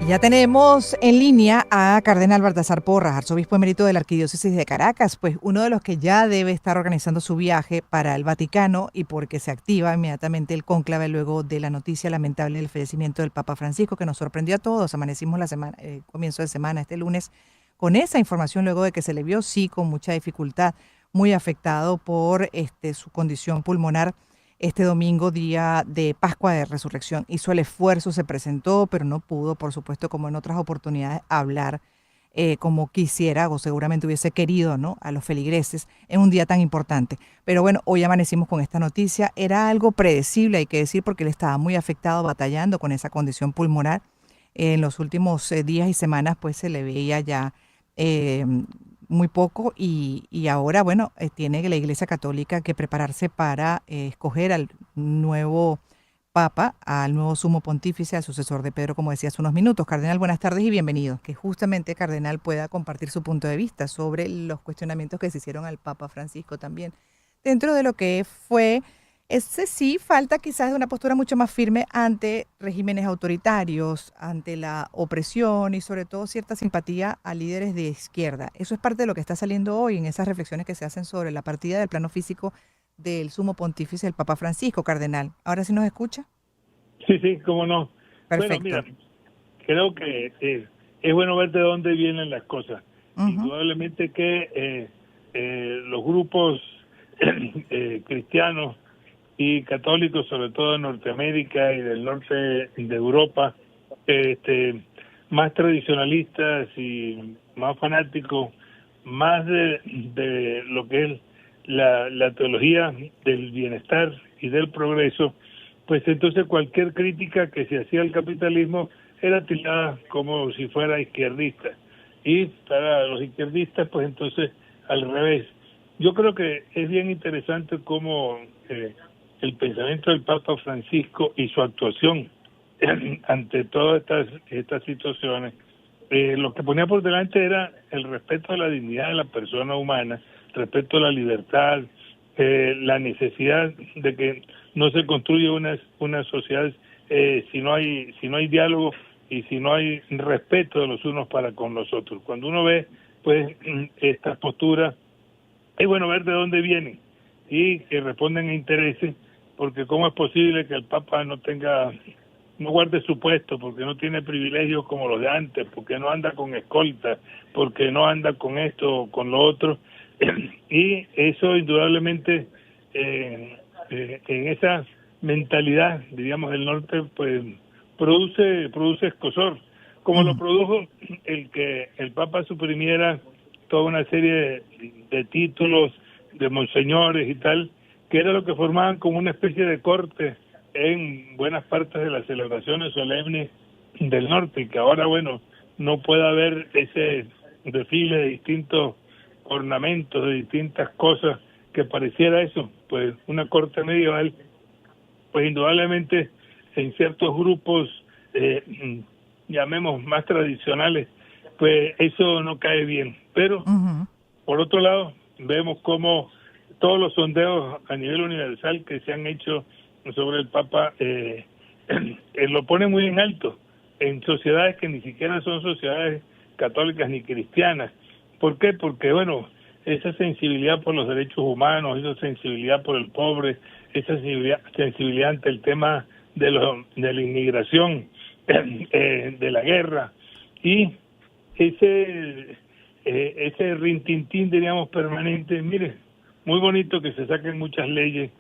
Ya tenemos en línea a Cardenal Baltasar Porras, arzobispo emérito de la Arquidiócesis de Caracas, pues uno de los que ya debe estar organizando su viaje para el Vaticano y porque se activa inmediatamente el cónclave luego de la noticia lamentable del fallecimiento del Papa Francisco, que nos sorprendió a todos. Amanecimos la semana, comienzo de semana, este lunes, con esa información luego de que se le vio, sí, con mucha dificultad, muy afectado por su condición pulmonar. Este domingo, día de Pascua de Resurrección, hizo el esfuerzo, se presentó, pero no pudo, por supuesto, como en otras oportunidades, hablar como quisiera o seguramente hubiese querido, ¿no? A los feligreses en un día tan importante. Pero bueno, hoy amanecimos con esta noticia. Era algo predecible, hay que decir, porque él estaba muy afectado, batallando con esa condición pulmonar. En los últimos días y semanas, pues se le veía ya eh, muy poco y ahora, bueno, tiene la Iglesia Católica que prepararse para escoger al nuevo Papa, al nuevo Sumo Pontífice, al sucesor de Pedro, como decía hace unos minutos. Cardenal, buenas tardes y bienvenido. Que justamente Cardenal pueda compartir su punto de vista sobre los cuestionamientos que se hicieron al Papa Francisco también. Dentro de lo que fue, ese sí, falta quizás de una postura mucho más firme ante regímenes autoritarios, ante la opresión y sobre todo cierta simpatía a líderes de izquierda. Eso es parte de lo que está saliendo hoy en esas reflexiones que se hacen sobre la partida del plano físico del Sumo Pontífice, el Papa Francisco, Cardenal. ¿Ahora sí nos escucha? Sí, sí, cómo no. Bueno, Perfecto. mira, creo que es bueno ver de dónde vienen las cosas. Ujú. Indudablemente que los grupos cristianos y católicos, sobre todo de Norteamérica y del norte de Europa, más tradicionalistas y más fanáticos, más de lo que es la teología del bienestar y del progreso, pues entonces cualquier crítica que se hacía al capitalismo era tildada como si fuera izquierdista. Y para los izquierdistas, pues entonces al revés. Yo creo que es bien interesante cómo el pensamiento del Papa Francisco y su actuación ante todas estas situaciones, lo que ponía por delante era el respeto a la dignidad de la persona humana, respeto a la libertad, la necesidad de que no se construya una sociedad si no hay diálogo y si no hay respeto de los unos para con los otros. Cuando uno ve pues estas posturas, es bueno ver de dónde vienen y que responden a intereses, porque cómo es posible que el Papa no guarde su puesto, porque no tiene privilegios como los de antes, porque no anda con escolta, porque no anda con esto o con lo otro, y eso indudablemente en esa mentalidad, diríamos, del norte, pues produce escozor, como lo Ujú. produjo el que el Papa suprimiera toda una serie de títulos de monseñores y tal, que era lo que formaban como una especie de corte en buenas partes de las celebraciones solemnes del norte, y que ahora, bueno, no puede haber ese desfile de distintos ornamentos, de distintas cosas, que pareciera eso, pues una corte medieval. Pues indudablemente en ciertos grupos, llamemos más tradicionales, pues eso no cae bien. Pero Ujú. por otro lado, vemos cómo todos los sondeos a nivel universal que se han hecho sobre el Papa lo ponen muy en alto en sociedades que ni siquiera son sociedades católicas ni cristianas. ¿Por qué? Porque, bueno, esa sensibilidad por los derechos humanos, esa sensibilidad por el pobre, esa sensibilidad ante el tema de la inmigración, de la guerra, y ese rintintín, diríamos, permanente. Mire, muy bonito que se saquen muchas leyes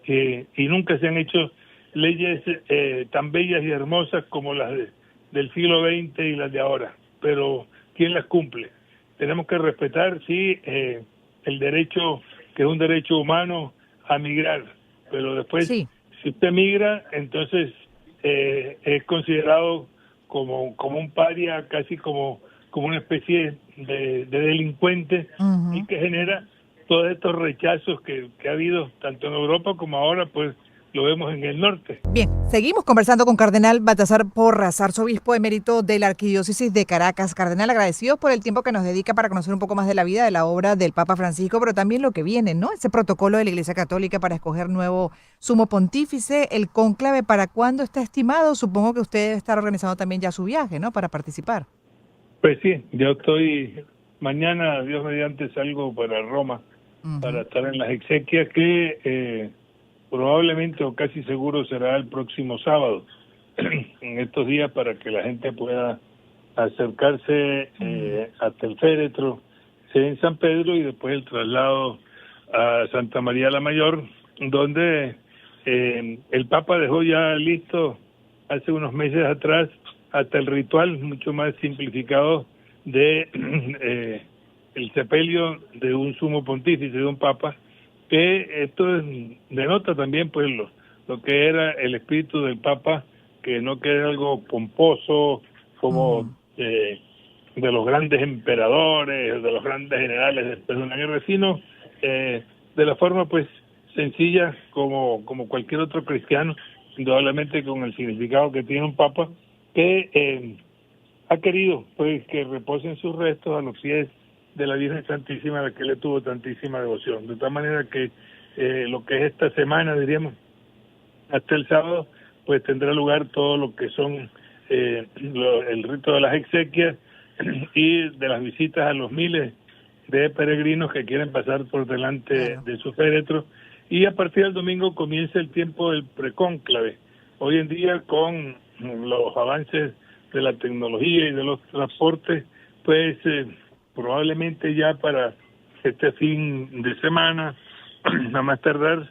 y nunca se han hecho leyes tan bellas y hermosas como las del siglo XX y las de ahora, pero ¿quién las cumple? Tenemos que respetar, sí, el derecho, que es un derecho humano, a migrar, pero después, Sí. si usted migra, entonces es considerado como un paria, casi como una especie de delincuente, y Ujú. que genera todos estos rechazos que ha habido tanto en Europa como ahora, pues lo vemos en el norte. Bien, seguimos conversando con Cardenal Baltasar Porras, arzobispo emérito de la Arquidiócesis de Caracas. Cardenal, agradecidos por el tiempo que nos dedica para conocer un poco más de la vida, de la obra del Papa Francisco, pero también lo que viene, ¿no? Ese protocolo de la Iglesia Católica para escoger nuevo sumo pontífice, el cónclave, ¿para cuándo está estimado? Supongo que usted debe estar organizando también ya su viaje, ¿no? Para participar. Pues sí, yo estoy, mañana, Dios mediante, salgo para Roma, para estar en las exequias que probablemente o casi seguro será el próximo sábado, en estos días, para que la gente pueda acercarse hasta el féretro en San Pedro y después el traslado a Santa María la Mayor, donde el Papa dejó ya listo hace unos meses atrás hasta el ritual mucho más simplificado de el sepelio de un sumo pontífice, de un papa, que esto denota también pues lo que era el espíritu del Papa, que no queda algo pomposo como de los grandes emperadores, de los grandes generales después de una guerra, sino de la forma pues sencilla como cualquier otro cristiano, indudablemente con el significado que tiene un Papa, que ha querido pues que reposen sus restos a los pies de la Virgen Santísima, a la que le tuvo tantísima devoción. De tal manera que lo que es esta semana, diríamos, hasta el sábado, pues tendrá lugar todo lo que son el rito de las exequias y de las visitas a los miles de peregrinos que quieren pasar por delante de su féretro. Y a partir del domingo comienza el tiempo del precónclave. Hoy en día, con los avances de la tecnología y de los transportes, pues probablemente ya para este fin de semana, a más tardar,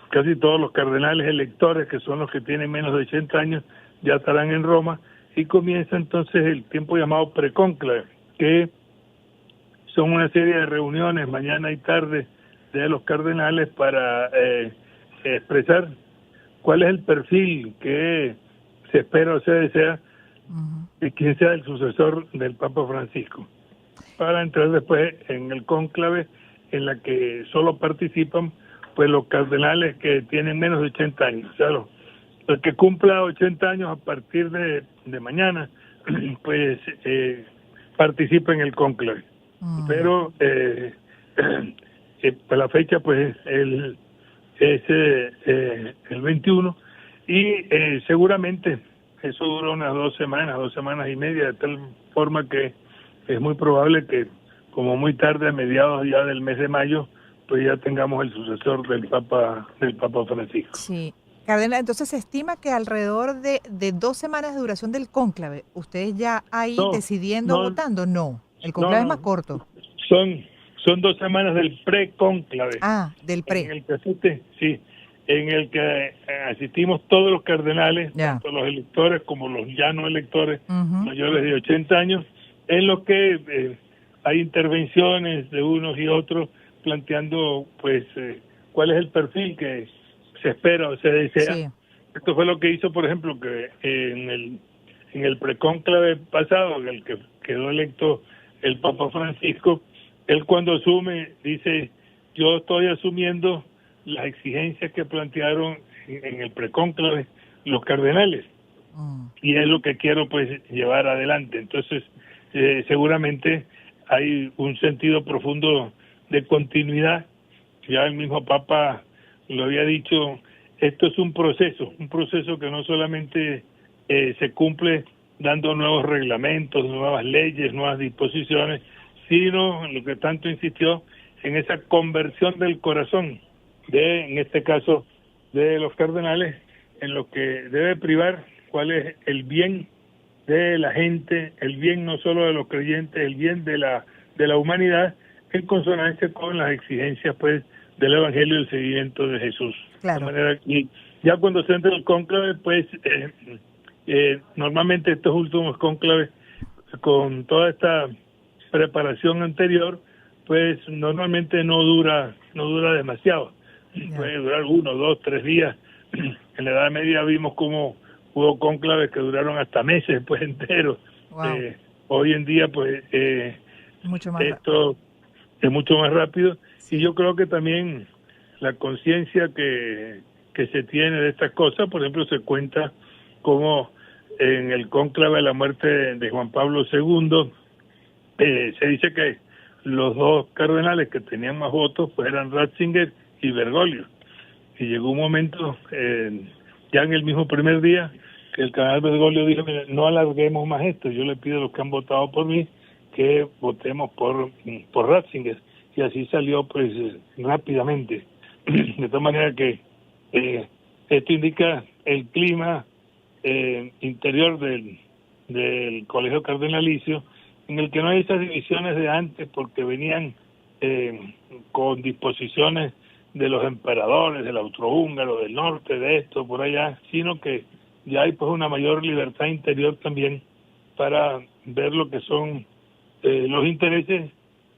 casi todos los cardenales electores, que son los que tienen menos de 80 años, ya estarán en Roma, y comienza entonces el tiempo llamado precónclave, que son una serie de reuniones mañana y tarde de los cardenales para expresar cuál es el perfil que se espera o se desea de quien sea el sucesor del Papa Francisco, para entrar después en el cónclave, en la que solo participan pues los cardenales que tienen menos de 80 años. O sea, el que cumpla 80 años a partir de mañana, pues participa en el cónclave. Pero pues la fecha pues es el 21, y seguramente eso dura unas 2 semanas y media, de tal forma que es muy probable que como muy tarde, a mediados ya del mes de mayo, pues ya tengamos el sucesor del Papa Francisco. Sí. Cardenal, entonces se estima que alrededor de 2 semanas de duración del cónclave, ¿ustedes ya ahí decidiendo, votando? No, el cónclave es más corto. Son 2 semanas del pre-cónclave. Del pre. En el que en el que asistimos todos los cardenales, tanto los electores como los ya no electores, mayores de 80 años, en lo que hay intervenciones de unos y otros planteando pues cuál es el perfil que se espera o se desea. Sí. Esto fue lo que hizo, por ejemplo, que en el precónclave pasado, en el que quedó electo el Papa Francisco, él cuando asume dice: yo estoy asumiendo las exigencias que plantearon en el precónclave los cardenales, y es lo que quiero pues llevar adelante. Entonces seguramente hay un sentido profundo de continuidad. Ya el mismo Papa lo había dicho, esto es un proceso que no solamente se cumple dando nuevos reglamentos, nuevas leyes, nuevas disposiciones, sino en lo que tanto insistió, en esa conversión del corazón en este caso, de los cardenales, en lo que debe privar cuál es el bien de la gente, el bien no solo de los creyentes, el bien de la humanidad, en consonancia con las exigencias pues del Evangelio y el seguimiento de Jesús. Claro. De manera que ya cuando se entra el cónclave, pues normalmente estos últimos cónclaves, con toda esta preparación anterior, pues normalmente no dura demasiado. Puede durar 1, 2, 3 días. En la Edad Media vimos cómo hubo cónclaves que duraron hasta meses pues enteros. Wow. Hoy en día pues mucho más esto es mucho más rápido, sí. Y yo creo que también la conciencia que que se tiene de estas cosas. Por ejemplo, se cuenta como en el cónclave de la muerte de Juan Pablo II, se dice que los dos cardenales que tenían más votos pues eran Ratzinger y Bergoglio. Y llegó un momento, ya en el mismo primer día, que el cardenal Bergoglio dijo: "Mira, no alarguemos más esto, yo le pido a los que han votado por mí que votemos por Ratzinger", y así salió pues rápidamente. De tal manera que esto indica el clima interior del colegio cardenalicio, en el que no hay esas divisiones de antes, porque venían con disposiciones de los emperadores, del austrohúngaro, del norte, de esto, por allá, sino que ya hay pues una mayor libertad interior también para ver lo que son los intereses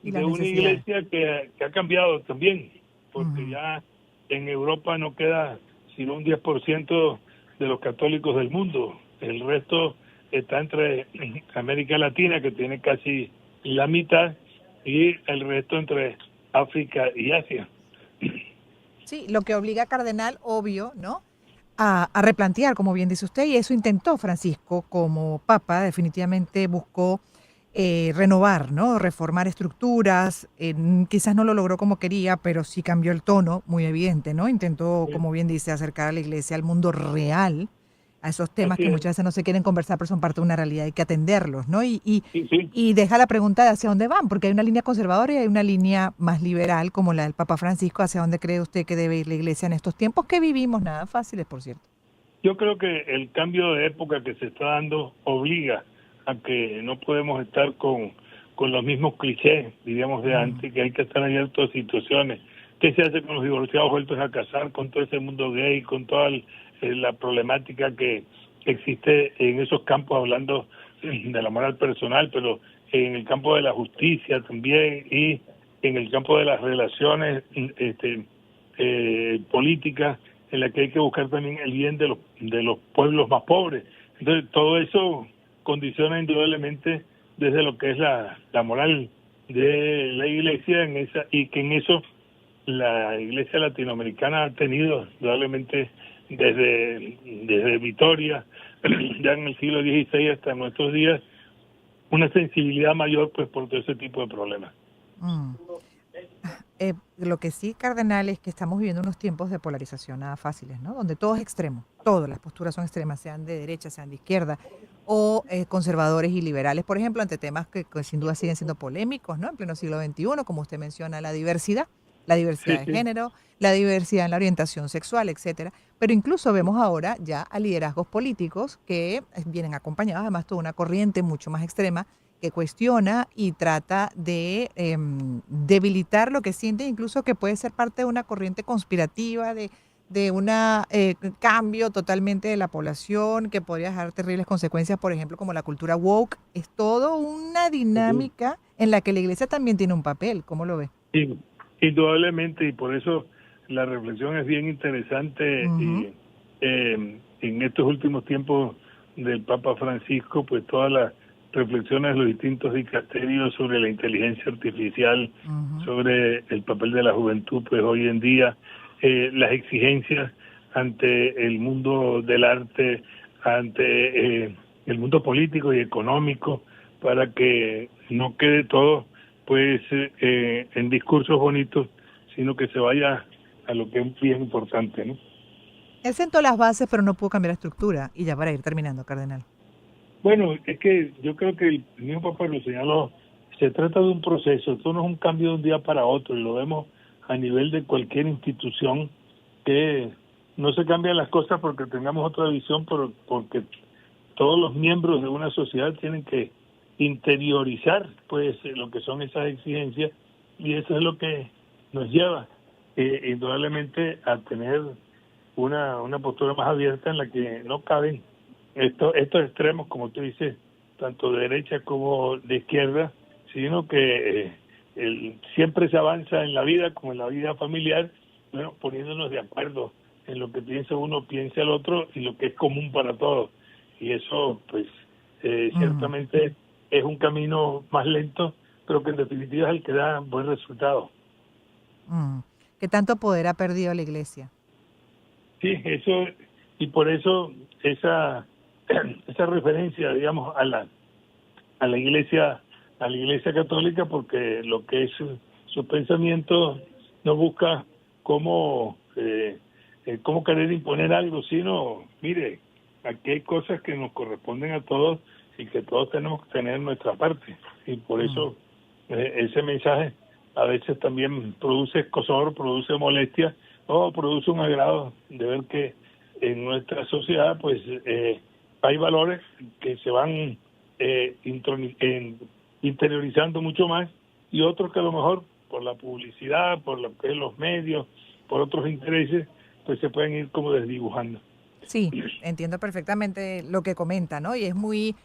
Y las de una necesidades. iglesia que ha cambiado también, porque ya en Europa no queda sino un 10% de los católicos del mundo. El resto está entre América Latina, que tiene casi la mitad, y el resto entre África y Asia. Sí, lo que obliga a Cardenal, obvio, ¿no? A replantear, como bien dice usted, y eso intentó Francisco como papa, definitivamente buscó renovar, ¿no? Reformar estructuras, quizás no lo logró como quería, pero sí cambió el tono, muy evidente, ¿no? Intentó, como bien dice, acercar a la iglesia al mundo real, a esos temas Así que es, muchas veces no se quieren conversar, pero son parte de una realidad, hay que atenderlos, ¿no? sí, sí. Y deja la pregunta de hacia dónde van, porque hay una línea conservadora y hay una línea más liberal, como la del Papa Francisco. ¿Hacia dónde cree usted que debe ir la iglesia en estos tiempos que vivimos? Nada fáciles, por cierto. Yo creo que el cambio de época que se está dando obliga a que no podemos estar con los mismos clichés, diríamos, de antes, que hay que estar abiertos a situaciones. ¿Qué se hace con los divorciados vueltos a casar, con todo ese mundo gay, con toda la problemática que existe en esos campos, hablando de la moral personal, pero en el campo de la justicia también, y en el campo de las relaciones políticas, en la que hay que buscar también el bien de los pueblos más pobres? Entonces, todo eso condiciona indudablemente desde lo que es la moral de la iglesia, y que en eso la iglesia latinoamericana ha tenido indudablemente desde Vitoria, ya en el siglo XVI hasta nuestros días, una sensibilidad mayor pues por todo ese tipo de problemas. Mm. Lo que sí, Cardenal, es que estamos viviendo unos tiempos de polarización nada fáciles, ¿no? Donde todo es extremo, todas las posturas son extremas, sean de derecha, sean de izquierda, o conservadores y liberales, por ejemplo, ante temas que sin duda siguen siendo polémicos, ¿no? En pleno siglo XXI, como usted menciona, la Sí, diversidad de sí. género, la diversidad en la orientación sexual, etcétera. Pero incluso vemos ahora ya a liderazgos políticos que vienen acompañados, además, de toda una corriente mucho más extrema que cuestiona y trata de debilitar lo que siente, incluso que puede ser parte de una corriente conspirativa, de un cambio totalmente de la población que podría dejar terribles consecuencias, por ejemplo, como la cultura woke. Es todo una Sí. dinámica en la que la iglesia también tiene un papel. ¿Cómo lo ve? Indudablemente, y por eso la reflexión es bien interesante, Ujú, y en estos últimos tiempos del Papa Francisco, pues todas las reflexiones de los distintos dicasterios sobre la inteligencia artificial, ujú. sobre el papel de la juventud, pues hoy en día, las exigencias ante el mundo del arte, ante el mundo político y económico, para que no quede todo pues en discursos bonitos, sino que se vaya a lo que es bien importante, ¿no? Él sentó las bases, pero no pudo cambiar la estructura. Y ya para ir terminando, Cardenal. Bueno, es que yo creo que el mismo Papa lo señaló, se trata de un proceso, esto no es un cambio de un día para otro, y lo vemos a nivel de cualquier institución, que no se cambian las cosas porque tengamos otra visión, porque todos los miembros de una sociedad tienen que interiorizar pues lo que son esas exigencias, y eso es lo que nos lleva indudablemente a tener una postura más abierta en la que no caben estos extremos, como tú dices, tanto de derecha como de izquierda, sino que siempre se avanza en la vida, como en la vida familiar, bueno, poniéndonos de acuerdo en lo que piensa uno, piensa el otro, y lo que es común para todos. Y eso, pues, Mm, ciertamente es un camino más lento, pero que en definitiva es el que da buen resultado. mm. ¿Qué tanto poder ha perdido la iglesia? Sí, eso, y por eso esa, esa referencia, digamos, a la iglesia, a la iglesia católica, porque lo que es su pensamiento no busca cómo, cómo querer imponer algo, sino, mire, aquí hay cosas que nos corresponden a todos y que todos tenemos que tener nuestra parte. Y por eso ese mensaje a veces también produce escozor, produce molestia o produce un agrado de ver que en nuestra sociedad pues hay valores que se van interiorizando mucho más y otros que a lo mejor por la publicidad, por lo que es los medios, por otros intereses, pues se pueden ir como desdibujando. Sí, entiendo perfectamente lo que comenta, ¿no? Y es muy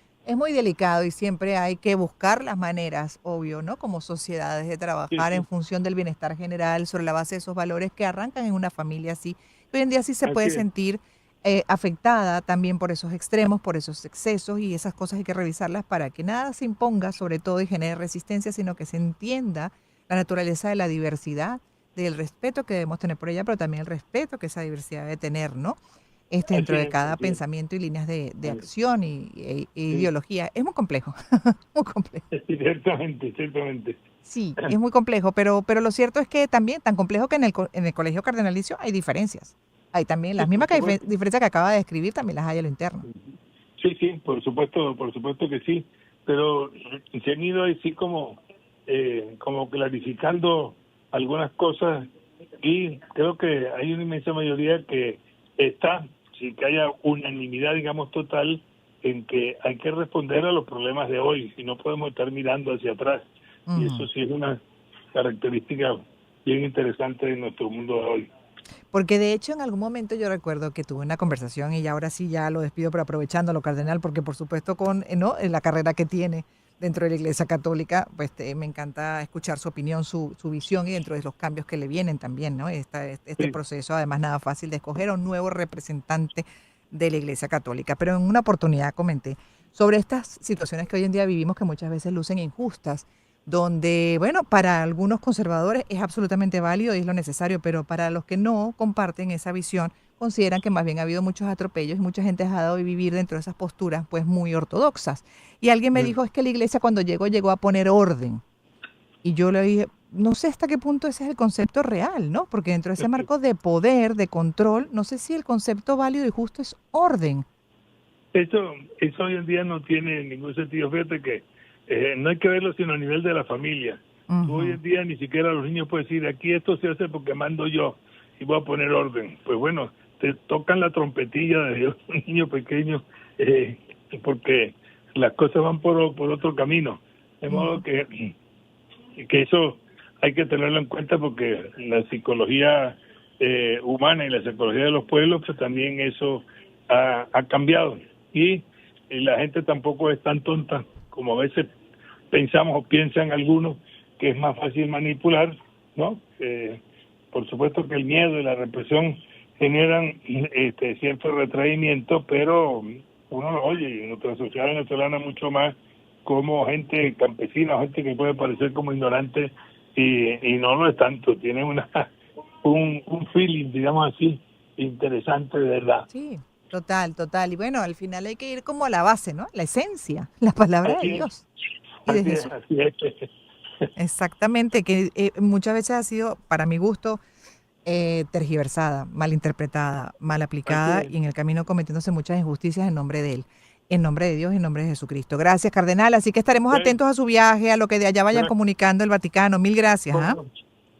delicado y siempre hay que buscar las maneras, obvio, ¿no? Como sociedades de Sí, trabajar en sí, función del bienestar general sobre la base de esos valores que arrancan en una familia así. Hoy en día sí se así puede es. sentir afectada también por esos extremos, por esos excesos y esas cosas hay que revisarlas para que nada se imponga sobre todo y genere resistencia, sino que se entienda la naturaleza de la diversidad, del respeto que debemos tener por ella, pero también el respeto que esa diversidad debe tener, ¿no? Así Dentro de es, cada así es. pensamiento y líneas de Sí, acción e sí, ideología. Es muy complejo, muy complejo. ciertamente, ciertamente. Sí, es muy complejo, pero lo cierto es que también, tan complejo que en el Colegio Cardenalicio hay diferencias. Hay también Sí, las mismas por supuesto. diferencias que acaba de describir, también las hay a lo interno. Sí, sí, por supuesto que sí, pero se han ido así como, como clarificando algunas cosas y creo que hay una inmensa mayoría que está, sin que haya unanimidad, digamos, total, en que hay que responder a los problemas de hoy y no podemos estar mirando hacia atrás. Y Ujú. eso sí es una característica bien interesante de nuestro mundo de hoy. Porque de hecho en algún momento yo recuerdo que tuve una conversación y ahora sí ya lo despido, pero aprovechándolo, cardenal, porque por supuesto con ¿no? en la carrera que tiene dentro de la Iglesia Católica, pues me encanta escuchar su opinión, su visión y dentro de los cambios que le vienen también, ¿no? Este Sí, proceso, además nada fácil de escoger a un nuevo representante de la Iglesia Católica. Pero en una oportunidad comenté sobre estas situaciones que hoy en día vivimos que muchas veces lucen injustas donde, bueno, para algunos conservadores es absolutamente válido y es lo necesario, pero para los que no comparten esa visión, consideran que más bien ha habido muchos atropellos y mucha gente ha dejado de vivir dentro de esas posturas, pues muy ortodoxas. Y alguien me dijo, es que la iglesia cuando llegó a poner orden. Y yo le dije, no sé hasta qué punto ese es el concepto real, ¿no? Porque dentro de ese marco de poder, de control, no sé si el concepto válido y justo es orden. eso hoy en día no tiene ningún sentido. Fíjate que no hay que verlo sino a nivel de la familia. Tú hoy Ujú, en día ni siquiera los niños pueden decir, aquí esto se hace porque mando yo y voy a poner orden. Pues bueno, te tocan la trompetilla de un niño pequeño eh, porque las cosas van por otro camino. De modo ujú. que eso hay que tenerlo en cuenta porque la psicología humana y la psicología de los pueblos, pues también eso ha cambiado. Y la gente tampoco es tan tonta como a veces pensamos o piensan algunos que es más fácil manipular, ¿no? Por supuesto que el miedo y la represión generan cierto retraimiento, pero uno lo oye y en nuestra sociedad venezolana mucho más como gente campesina, gente que puede parecer como ignorante y no lo es tanto, tiene un feeling, digamos así, interesante de verdad. Sí, total, total. Y bueno, al final hay que ir como a la base, ¿no? La esencia, la palabra de Así es, Dios y de así es, Jesús. así es. Exactamente, que muchas veces ha sido, para mi gusto, tergiversada, malinterpretada, mal Así aplicada es. y en el camino cometiéndose muchas injusticias en nombre de Él, en nombre de Dios, en nombre de Jesucristo. Gracias, Cardenal. Así que estaremos Bueno, atentos a su viaje, a lo que de allá vayan gracias. comunicando el Vaticano. Mil gracias. ¿Ah?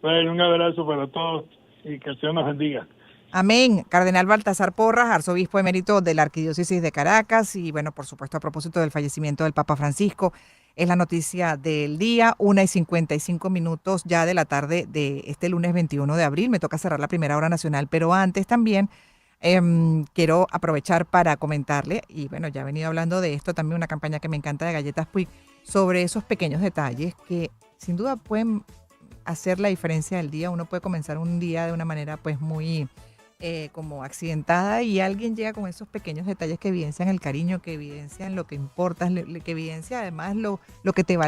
Bueno, un abrazo para todos y que el Señor nos bendiga. Amén. Cardenal Baltasar Porras, arzobispo emérito de la Arquidiócesis de Caracas y bueno, por supuesto, a propósito del fallecimiento del Papa Francisco, es la noticia del día, 1:55 ya de la tarde de este lunes 21 de abril. Me toca cerrar la primera hora nacional, pero antes también quiero aprovechar para comentarle, y bueno, ya he venido hablando de esto, también una campaña que me encanta de Galletas Puig, sobre esos pequeños detalles que sin duda pueden hacer la diferencia del día. Uno puede comenzar un día de una manera pues muy como accidentada y alguien llega con esos pequeños detalles que evidencian el cariño, que evidencian lo que importa, que evidencia además lo que te vale.